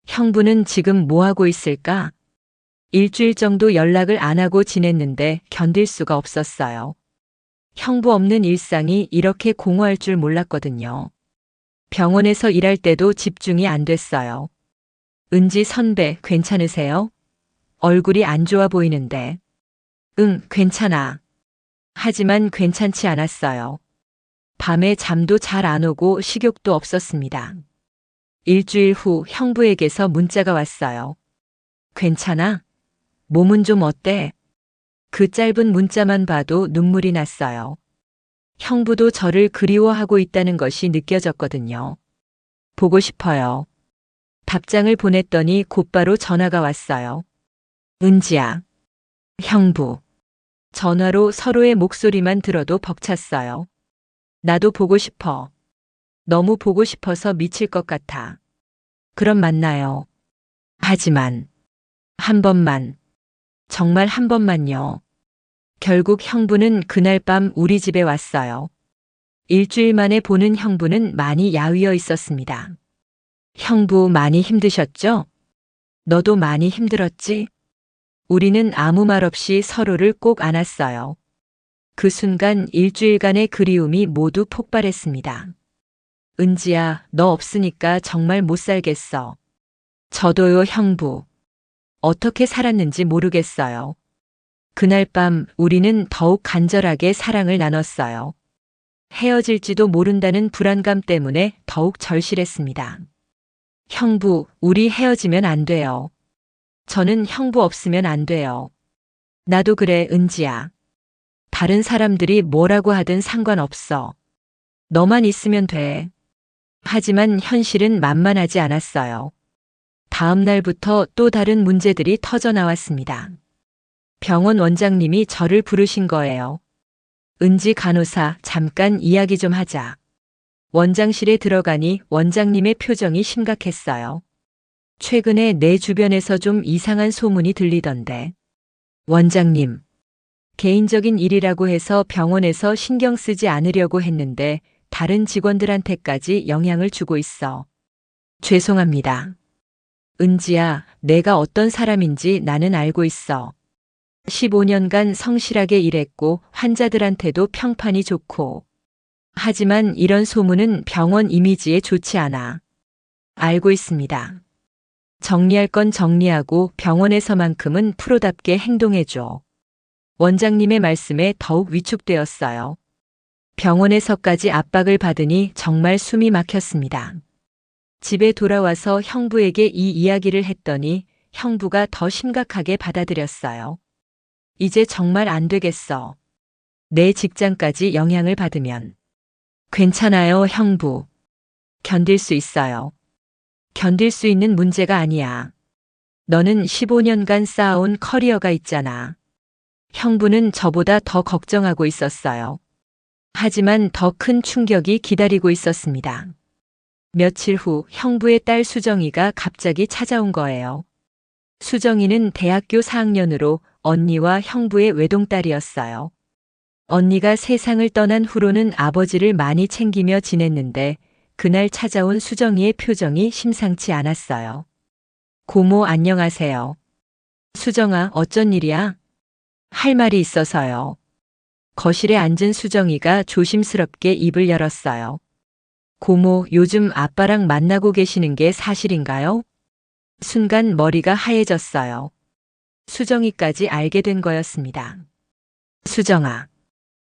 형부는 지금 뭐 하고 있을까? 일주일 정도 연락을 안 하고 지냈는데 견딜 수가 없었어요. 형부 없는 일상이 이렇게 공허할 줄 몰랐거든요. 병원에서 일할 때도 집중이 안 됐어요. 은지 선배, 괜찮으세요? 얼굴이 안 좋아 보이는데. 응, 괜찮아. 하지만 괜찮지 않았어요. 밤에 잠도 잘 안 오고 식욕도 없었습니다. 일주일 후 형부에게서 문자가 왔어요. 괜찮아? 몸은 좀 어때? 그 짧은 문자만 봐도 눈물이 났어요. 형부도 저를 그리워하고 있다는 것이 느껴졌거든요. 보고 싶어요. 답장을 보냈더니 곧바로 전화가 왔어요. 은지야. 형부. 전화로 서로의 목소리만 들어도 벅찼어요. 나도 보고 싶어. 너무 보고 싶어서 미칠 것 같아. 그럼 만나요. 하지만 한 번만. 정말 한 번만요. 결국 형부는 그날 밤 우리 집에 왔어요. 일주일 만에 보는 형부는 많이 야위어 있었습니다. 형부 많이 힘드셨죠? 너도 많이 힘들었지? 우리는 아무 말 없이 서로를 꼭 안았어요. 그 순간 일주일간의 그리움이 모두 폭발했습니다. 은지야, 너 없으니까 정말 못 살겠어. 저도요, 형부. 어떻게 살았는지 모르겠어요. 그날 밤 우리는 더욱 간절하게 사랑을 나눴어요. 헤어질지도 모른다는 불안감 때문에 더욱 절실했습니다. 형부, 우리 헤어지면 안 돼요. 저는 형부 없으면 안 돼요. 나도 그래, 은지야. 다른 사람들이 뭐라고 하든 상관없어. 너만 있으면 돼. 하지만 현실은 만만하지 않았어요. 다음 날부터 또 다른 문제들이 터져 나왔습니다. 병원 원장님이 저를 부르신 거예요. 은지 간호사, 잠깐 이야기 좀 하자. 원장실에 들어가니 원장님의 표정이 심각했어요. 최근에 내 주변에서 좀 이상한 소문이 들리던데. 원장님, 개인적인 일이라고 해서 병원에서 신경 쓰지 않으려고 했는데 다른 직원들한테까지 영향을 주고 있어. 죄송합니다. 은지야, 내가 어떤 사람인지 나는 알고 있어. 15년간 성실하게 일했고 환자들한테도 평판이 좋고. 하지만 이런 소문은 병원 이미지에 좋지 않아. 알고 있습니다. 정리할 건 정리하고 병원에서만큼은 프로답게 행동해줘. 원장님의 말씀에 더욱 위축되었어요. 병원에서까지 압박을 받으니 정말 숨이 막혔습니다. 집에 돌아와서 형부에게 이 이야기를 했더니 형부가 더 심각하게 받아들였어요. 이제 정말 안 되겠어. 내 직장까지 영향을 받으면. 괜찮아요, 형부. 견딜 수 있어요. 견딜 수 있는 문제가 아니야. 너는 15년간 쌓아온 커리어가 있잖아. 형부는 저보다 더 걱정하고 있었어요. 하지만 더 큰 충격이 기다리고 있었습니다. 며칠 후 형부의 딸 수정이가 갑자기 찾아온 거예요. 수정이는 대학교 4학년으로 언니와 형부의 외동딸이었어요. 언니가 세상을 떠난 후로는 아버지를 많이 챙기며 지냈는데 그날 찾아온 수정이의 표정이 심상치 않았어요. 고모 안녕하세요. 수정아, 어쩐 일이야? 할 말이 있어서요. 거실에 앉은 수정이가 조심스럽게 입을 열었어요. 고모, 요즘 아빠랑 만나고 계시는 게 사실인가요? 순간 머리가 하얘졌어요. 수정이까지 알게 된 거였습니다. 수정아,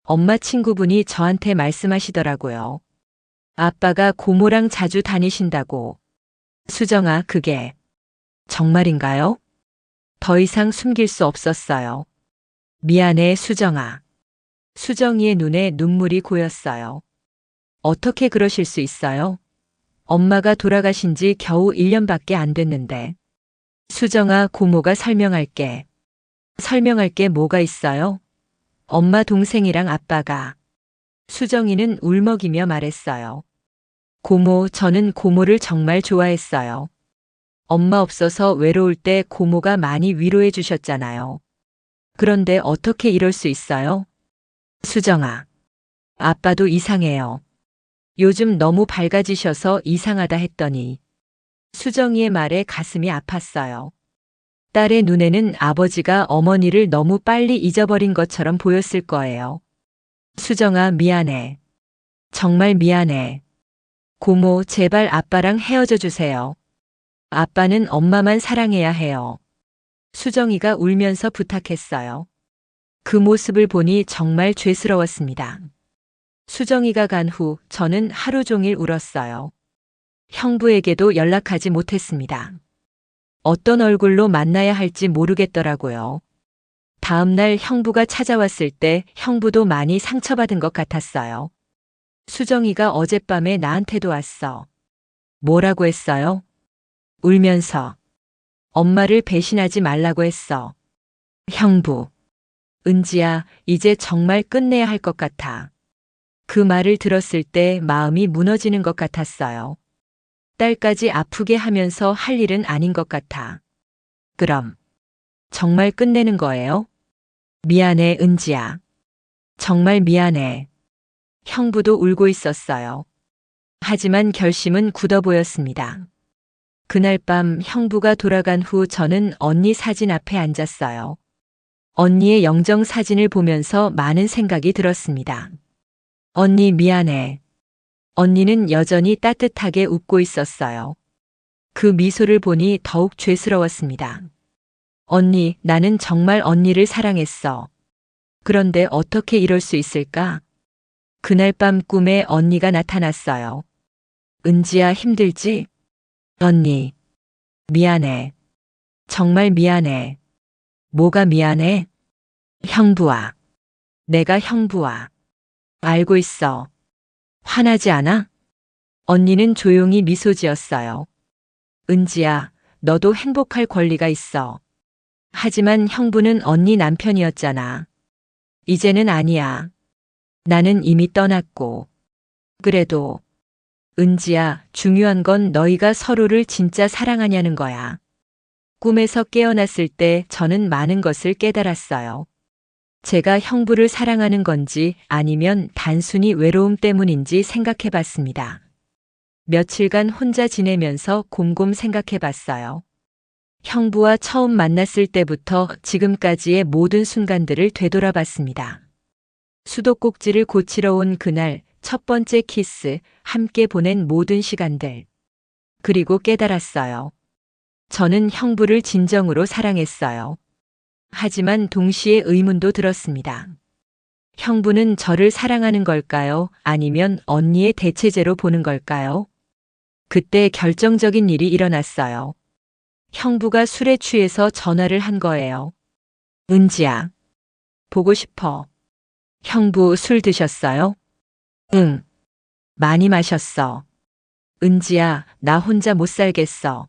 엄마 친구분이 저한테 말씀하시더라고요. 아빠가 고모랑 자주 다니신다고. 수정아, 그게 정말인가요? 더 이상 숨길 수 없었어요. 미안해, 수정아. 수정이의 눈에 눈물이 고였어요. 어떻게 그러실 수 있어요? 엄마가 돌아가신 지 겨우 1년밖에 안 됐는데. 수정아, 고모가 설명할게. 설명할 게 뭐가 있어요? 엄마 동생이랑 아빠가. 수정이는 울먹이며 말했어요. 고모, 저는 고모를 정말 좋아했어요. 엄마 없어서 외로울 때 고모가 많이 위로해 주셨잖아요. 그런데 어떻게 이럴 수 있어요? 수정아, 아빠도 이상해요. 요즘 너무 밝아지셔서 이상하다 했더니. 수정이의 말에 가슴이 아팠어요. 딸의 눈에는 아버지가 어머니를 너무 빨리 잊어버린 것처럼 보였을 거예요. 수정아, 미안해. 정말 미안해. 고모, 제발 아빠랑 헤어져 주세요. 아빠는 엄마만 사랑해야 해요. 수정이가 울면서 부탁했어요. 그 모습을 보니 정말 죄스러웠습니다. 수정이가 간 후 저는 하루 종일 울었어요. 형부에게도 연락하지 못했습니다. 어떤 얼굴로 만나야 할지 모르겠더라고요. 다음 날 형부가 찾아왔을 때 형부도 많이 상처받은 것 같았어요. 수정이가 어젯밤에 나한테도 왔어. 뭐라고 했어요? 울면서. 엄마를 배신하지 말라고 했어. 형부. 은지야, 이제 정말 끝내야 할 것 같아. 그 말을 들었을 때 마음이 무너지는 것 같았어요. 딸까지 아프게 하면서 할 일은 아닌 것 같아. 그럼 정말 끝내는 거예요? 미안해, 은지야. 정말 미안해. 형부도 울고 있었어요. 하지만 결심은 굳어 보였습니다. 그날 밤 형부가 돌아간 후 저는 언니 사진 앞에 앉았어요. 언니의 영정 사진을 보면서 많은 생각이 들었습니다. 언니 미안해. 언니는 여전히 따뜻하게 웃고 있었어요. 그 미소를 보니 더욱 죄스러웠습니다. 언니, 나는 정말 언니를 사랑했어. 그런데 어떻게 이럴 수 있을까? 그날 밤 꿈에 언니가 나타났어요. 은지야, 힘들지? 언니, 미안해. 정말 미안해. 뭐가 미안해? 형부와. 내가 형부와. 알고 있어. 화나지 않아? 언니는 조용히 미소 지었어요. 은지야, 너도 행복할 권리가 있어. 하지만 형부는 언니 남편이었잖아. 이제는 아니야. 나는 이미 떠났고. 그래도 은지야, 중요한 건 너희가 서로를 진짜 사랑하냐는 거야. 꿈에서 깨어났을 때 저는 많은 것을 깨달았어요. 제가 형부를 사랑하는 건지 아니면 단순히 외로움 때문인지 생각해 봤습니다. 며칠간 혼자 지내면서 곰곰 생각해 봤어요. 형부와 처음 만났을 때부터 지금까지의 모든 순간들을 되돌아봤습니다. 수도꼭지를 고치러 온 그날 첫 번째 키스, 함께 보낸 모든 시간들. 그리고 깨달았어요. 저는 형부를 진정으로 사랑했어요. 하지만 동시에 의문도 들었습니다. 형부는 저를 사랑하는 걸까요? 아니면 언니의 대체제로 보는 걸까요? 그때 결정적인 일이 일어났어요. 형부가 술에 취해서 전화를 한 거예요. 은지야, 보고 싶어. 형부 술 드셨어요? 응, 많이 마셨어. 은지야, 나 혼자 못 살겠어.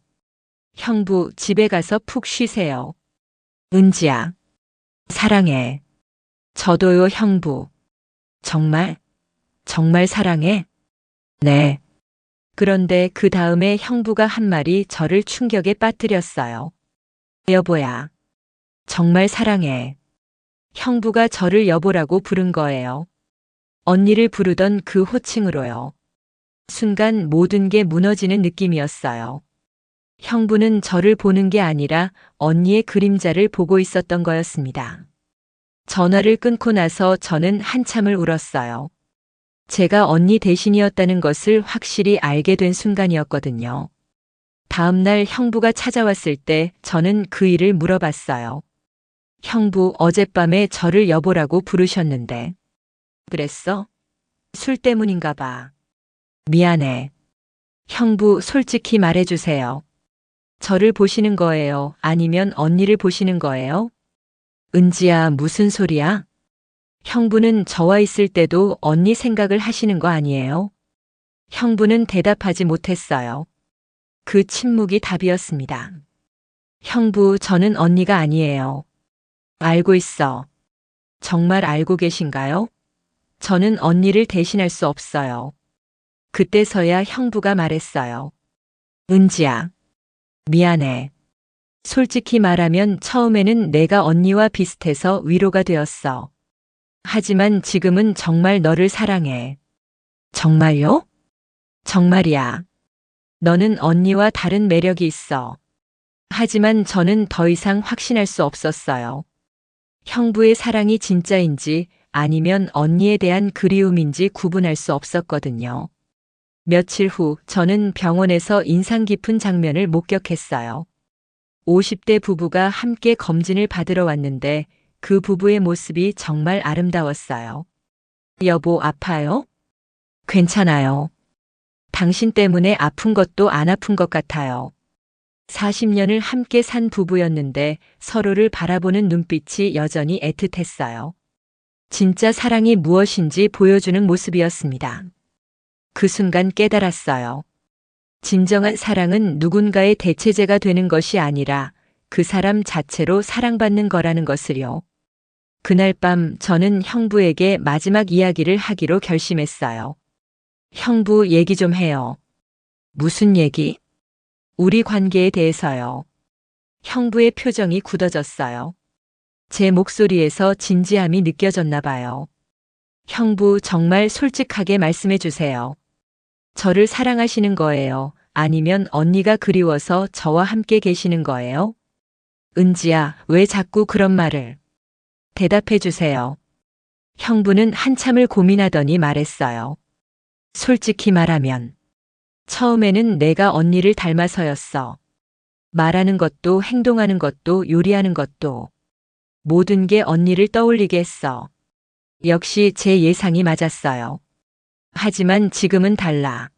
형부, 집에 가서 푹 쉬세요. 은지야, 사랑해. 저도요, 형부. 정말? 정말 사랑해? 네. 그런데 그 다음에 형부가 한 말이 저를 충격에 빠뜨렸어요. 여보야, 정말 사랑해. 형부가 저를 여보라고 부른 거예요. 언니를 부르던 그 호칭으로요. 순간 모든 게 무너지는 느낌이었어요. 형부는 저를 보는 게 아니라 언니의 그림자를 보고 있었던 거였습니다. 전화를 끊고 나서 저는 한참을 울었어요. 제가 언니 대신이었다는 것을 확실히 알게 된 순간이었거든요. 다음 날 형부가 찾아왔을 때 저는 그 일을 물어봤어요. 형부, 어젯밤에 저를 여보라고 부르셨는데. 그랬어? 술 때문인가 봐. 미안해. 형부, 솔직히 말해주세요. 저를 보시는 거예요? 아니면 언니를 보시는 거예요? 은지야, 무슨 소리야? 형부는 저와 있을 때도 언니 생각을 하시는 거 아니에요? 형부는 대답하지 못했어요. 그 침묵이 답이었습니다. 형부, 저는 언니가 아니에요. 알고 있어. 정말 알고 계신가요? 저는 언니를 대신할 수 없어요. 그때서야 형부가 말했어요. 은지야, 미안해. 솔직히 말하면 처음에는 내가 언니와 비슷해서 위로가 되었어. 하지만 지금은 정말 너를 사랑해. 정말요? 정말이야. 너는 언니와 다른 매력이 있어. 하지만 저는 더 이상 확신할 수 없었어요. 형부의 사랑이 진짜인지 아니면 언니에 대한 그리움인지 구분할 수 없었거든요. 며칠 후 저는 병원에서 인상 깊은 장면을 목격했어요. 50대 부부가 함께 검진을 받으러 왔는데 그 부부의 모습이 정말 아름다웠어요. 여보, 아파요? 괜찮아요. 당신 때문에 아픈 것도 안 아픈 것 같아요. 40년을 함께 산 부부였는데 서로를 바라보는 눈빛이 여전히 애틋했어요. 진짜 사랑이 무엇인지 보여주는 모습이었습니다. 그 순간 깨달았어요. 진정한 사랑은 누군가의 대체제가 되는 것이 아니라 그 사람 자체로 사랑받는 거라는 것을요. 그날 밤 저는 형부에게 마지막 이야기를 하기로 결심했어요. 형부, 얘기 좀 해요. 무슨 얘기? 우리 관계에 대해서요. 형부의 표정이 굳어졌어요. 제 목소리에서 진지함이 느껴졌나 봐요. 형부, 정말 솔직하게 말씀해 주세요. 저를 사랑하시는 거예요? 아니면 언니가 그리워서 저와 함께 계시는 거예요? 은지야, 왜 자꾸 그런 말을? 대답해 주세요. 형부는 한참을 고민하더니 말했어요. 솔직히 말하면 처음에는 내가 언니를 닮아서였어. 말하는 것도 행동하는 것도 요리하는 것도 모든 게 언니를 떠올리게 했어. 역시 제 예상이 맞았어요. 하지만 지금은 달라.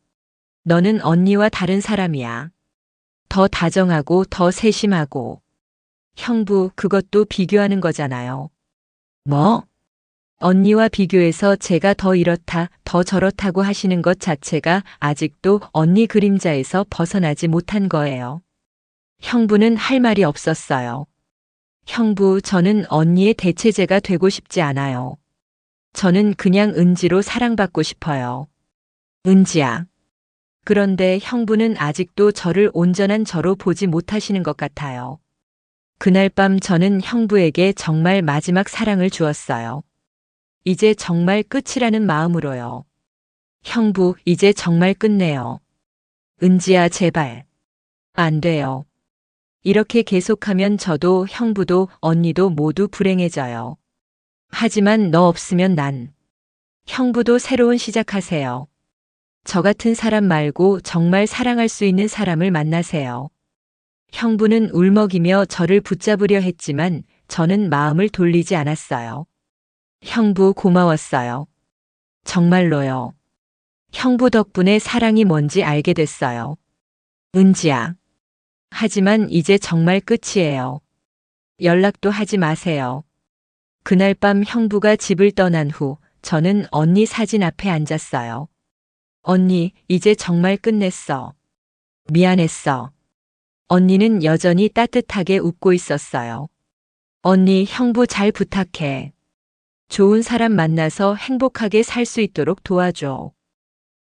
너는 언니와 다른 사람이야. 더 다정하고 더 세심하고. 형부, 그것도 비교하는 거잖아요. 뭐? 언니와 비교해서 제가 더 이렇다, 더 저렇다고 하시는 것 자체가 아직도 언니 그림자에서 벗어나지 못한 거예요. 형부는 할 말이 없었어요. 형부, 저는 언니의 대체제가 되고 싶지 않아요. 저는 그냥 은지로 사랑받고 싶어요. 은지야. 그런데 형부는 아직도 저를 온전한 저로 보지 못하시는 것 같아요. 그날 밤 저는 형부에게 정말 마지막 사랑을 주었어요. 이제 정말 끝이라는 마음으로요. 형부, 이제 정말 끝내요. 은지야, 제발. 안 돼요. 이렇게 계속하면 저도 형부도 언니도 모두 불행해져요. 하지만 너 없으면 난. 형부도 새로운 시작하세요. 저 같은 사람 말고 정말 사랑할 수 있는 사람을 만나세요. 형부는 울먹이며 저를 붙잡으려 했지만 저는 마음을 돌리지 않았어요. 형부 고마웠어요. 정말로요. 형부 덕분에 사랑이 뭔지 알게 됐어요. 은지야. 하지만 이제 정말 끝이에요. 연락도 하지 마세요. 그날 밤 형부가 집을 떠난 후 저는 언니 사진 앞에 앉았어요. 언니, 이제 정말 끝냈어. 미안했어. 언니는 여전히 따뜻하게 웃고 있었어요. 언니, 형부 잘 부탁해. 좋은 사람 만나서 행복하게 살 수 있도록 도와줘.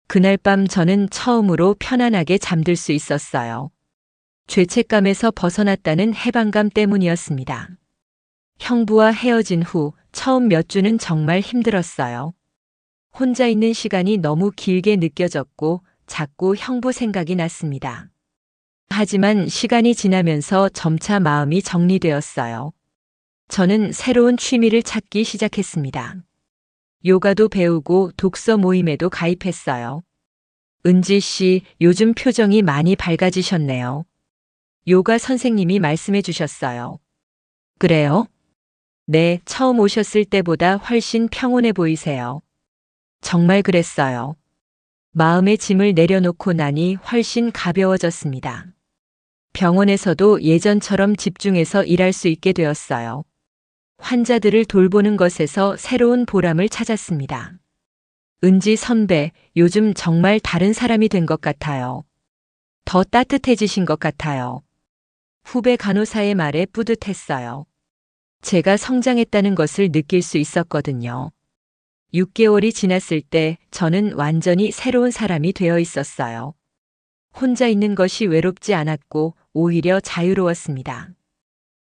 그날 밤 저는 처음으로 편안하게 잠들 수 있었어요. 죄책감에서 벗어났다는 해방감 때문이었습니다. 형부와 헤어진 후 처음 몇 주는 정말 힘들었어요. 혼자 있는 시간이 너무 길게 느껴졌고 자꾸 형부 생각이 났습니다. 하지만 시간이 지나면서 점차 마음이 정리되었어요. 저는 새로운 취미를 찾기 시작했습니다. 요가도 배우고 독서 모임에도 가입했어요. 은지 씨, 요즘 표정이 많이 밝아지셨네요. 요가 선생님이 말씀해 주셨어요. 그래요? 네, 처음 오셨을 때보다 훨씬 평온해 보이세요. 정말 그랬어요. 마음의 짐을 내려놓고 나니 훨씬 가벼워졌습니다. 병원에서도 예전처럼 집중해서 일할 수 있게 되었어요. 환자들을 돌보는 것에서 새로운 보람을 찾았습니다. 은지 선배, 요즘 정말 다른 사람이 된 것 같아요. 더 따뜻해지신 것 같아요. 후배 간호사의 말에 뿌듯했어요. 제가 성장했다는 것을 느낄 수 있었거든요. 6개월이 지났을 때 저는 완전히 새로운 사람이 되어 있었어요. 혼자 있는 것이 외롭지 않았고 오히려 자유로웠습니다.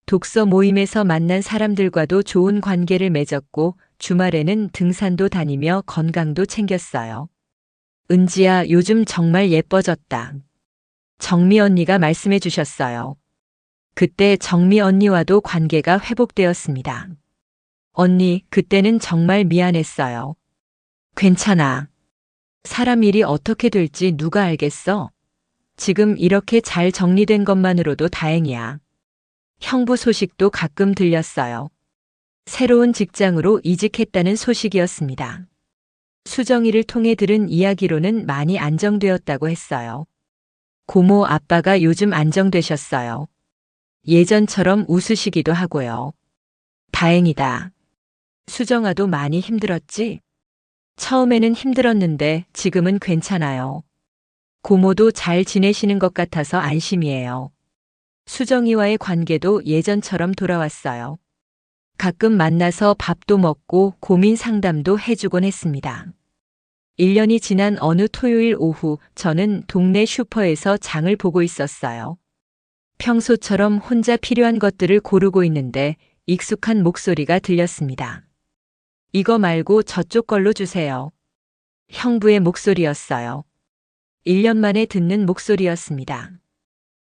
독서 모임에서 만난 사람들과도 좋은 관계를 맺었고 주말에는 등산도 다니며 건강도 챙겼어요. 은지야, 요즘 정말 예뻐졌다. 정미 언니가 말씀해 주셨어요. 그때 정미 언니와도 관계가 회복되었습니다. 언니, 그때는 정말 미안했어요. 괜찮아. 사람 일이 어떻게 될지 누가 알겠어? 지금 이렇게 잘 정리된 것만으로도 다행이야. 형부 소식도 가끔 들렸어요. 새로운 직장으로 이직했다는 소식이었습니다. 수정이를 통해 들은 이야기로는 많이 안정되었다고 했어요. 고모 아빠가 요즘 안정되셨어요. 예전처럼 웃으시기도 하고요. 다행이다. 수정아도 많이 힘들었지? 처음에는 힘들었는데 지금은 괜찮아요. 고모도 잘 지내시는 것 같아서 안심이에요. 수정이와의 관계도 예전처럼 돌아왔어요. 가끔 만나서 밥도 먹고 고민 상담도 해주곤 했습니다. 1년이 지난 어느 토요일 오후 저는 동네 슈퍼에서 장을 보고 있었어요. 평소처럼 혼자 필요한 것들을 고르고 있는데 익숙한 목소리가 들렸습니다. 이거 말고 저쪽 걸로 주세요. 형부의 목소리였어요. 1년 만에 듣는 목소리였습니다.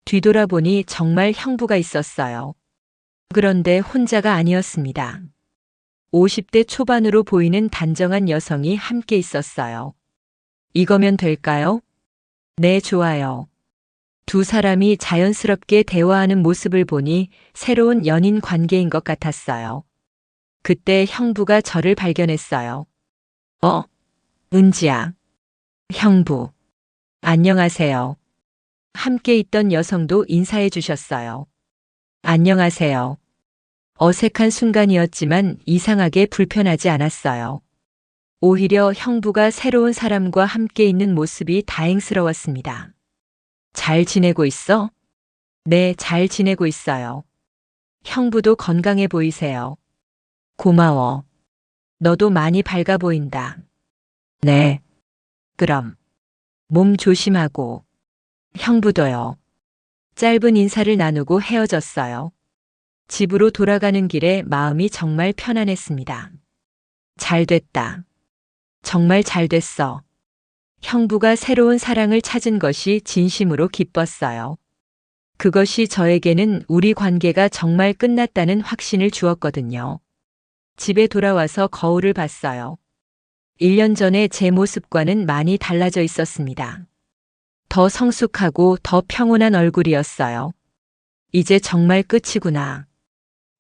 뒤돌아보니 정말 형부가 있었어요. 그런데 혼자가 아니었습니다. 50대 초반으로 보이는 단정한 여성이 함께 있었어요. 이거면 될까요? 네, 좋아요. 두 사람이 자연스럽게 대화하는 모습을 보니 새로운 연인 관계인 것 같았어요. 그때 형부가 저를 발견했어요. 은지야. 형부. 안녕하세요. 함께 있던 여성도 인사해 주셨어요. 안녕하세요. 어색한 순간이었지만 이상하게 불편하지 않았어요. 오히려 형부가 새로운 사람과 함께 있는 모습이 다행스러웠습니다. 잘 지내고 있어? 네, 잘 지내고 있어요. 형부도 건강해 보이세요. 고마워. 너도 많이 밝아 보인다. 네. 그럼. 몸 조심하고. 형부도요. 짧은 인사를 나누고 헤어졌어요. 집으로 돌아가는 길에 마음이 정말 편안했습니다. 잘 됐다. 정말 잘 됐어. 형부가 새로운 사랑을 찾은 것이 진심으로 기뻤어요. 그것이 저에게는 우리 관계가 정말 끝났다는 확신을 주었거든요. 집에 돌아와서 거울을 봤어요. 1년 전에 제 모습과는 많이 달라져 있었습니다. 더 성숙하고 더 평온한 얼굴이었어요. 이제 정말 끝이구나.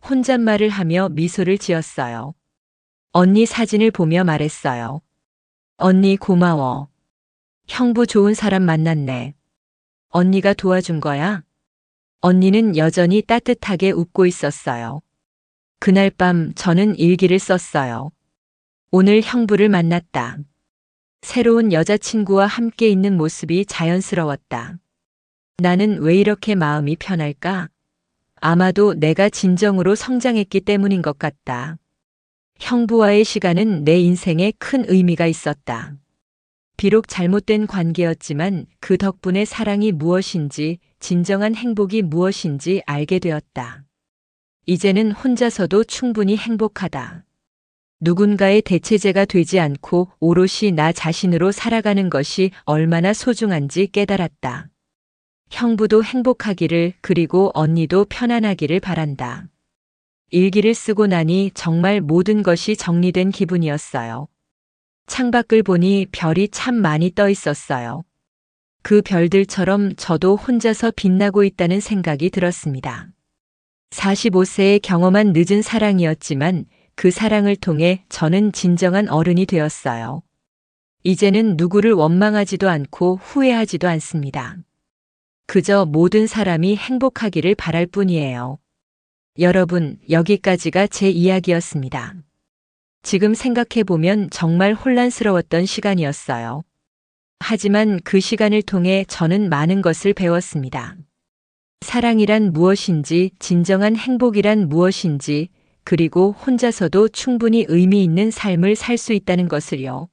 혼잣말을 하며 미소를 지었어요. 언니 사진을 보며 말했어요. 언니 고마워. 형부 좋은 사람 만났네. 언니가 도와준 거야? 언니는 여전히 따뜻하게 웃고 있었어요. 그날 밤 저는 일기를 썼어요. 오늘 형부를 만났다. 새로운 여자친구와 함께 있는 모습이 자연스러웠다. 나는 왜 이렇게 마음이 편할까? 아마도 내가 진정으로 성장했기 때문인 것 같다. 형부와의 시간은 내 인생에 큰 의미가 있었다. 비록 잘못된 관계였지만 그 덕분에 사랑이 무엇인지, 진정한 행복이 무엇인지 알게 되었다. 이제는 혼자서도 충분히 행복하다. 누군가의 대체제가 되지 않고 오롯이 나 자신으로 살아가는 것이 얼마나 소중한지 깨달았다. 형부도 행복하기를, 그리고 언니도 편안하기를 바란다. 일기를 쓰고 나니 정말 모든 것이 정리된 기분이었어요. 창밖을 보니 별이 참 많이 떠 있었어요. 그 별들처럼 저도 혼자서 빛나고 있다는 생각이 들었습니다. 45세에 경험한 늦은 사랑이었지만 그 사랑을 통해 저는 진정한 어른이 되었어요. 이제는 누구를 원망하지도 않고 후회하지도 않습니다. 그저 모든 사람이 행복하기를 바랄 뿐이에요. 여러분, 여기까지가 제 이야기였습니다. 지금 생각해보면 정말 혼란스러웠던 시간이었어요. 하지만 그 시간을 통해 저는 많은 것을 배웠습니다. 사랑이란 무엇인지, 진정한 행복이란 무엇인지, 그리고 혼자서도 충분히 의미 있는 삶을 살 수 있다는 것을요.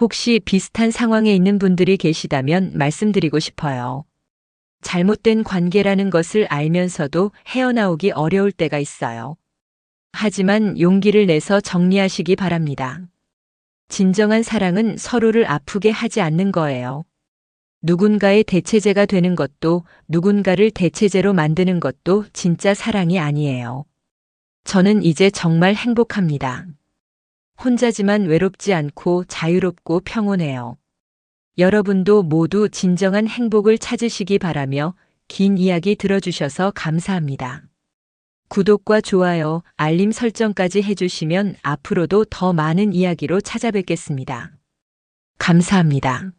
혹시 비슷한 상황에 있는 분들이 계시다면 말씀드리고 싶어요. 잘못된 관계라는 것을 알면서도 헤어나오기 어려울 때가 있어요. 하지만 용기를 내서 정리하시기 바랍니다. 진정한 사랑은 서로를 아프게 하지 않는 거예요. 누군가의 대체제가 되는 것도, 누군가를 대체제로 만드는 것도 진짜 사랑이 아니에요. 저는 이제 정말 행복합니다. 혼자지만 외롭지 않고 자유롭고 평온해요. 여러분도 모두 진정한 행복을 찾으시기 바라며 긴 이야기 들어주셔서 감사합니다. 구독과 좋아요, 알림 설정까지 해주시면 앞으로도 더 많은 이야기로 찾아뵙겠습니다. 감사합니다.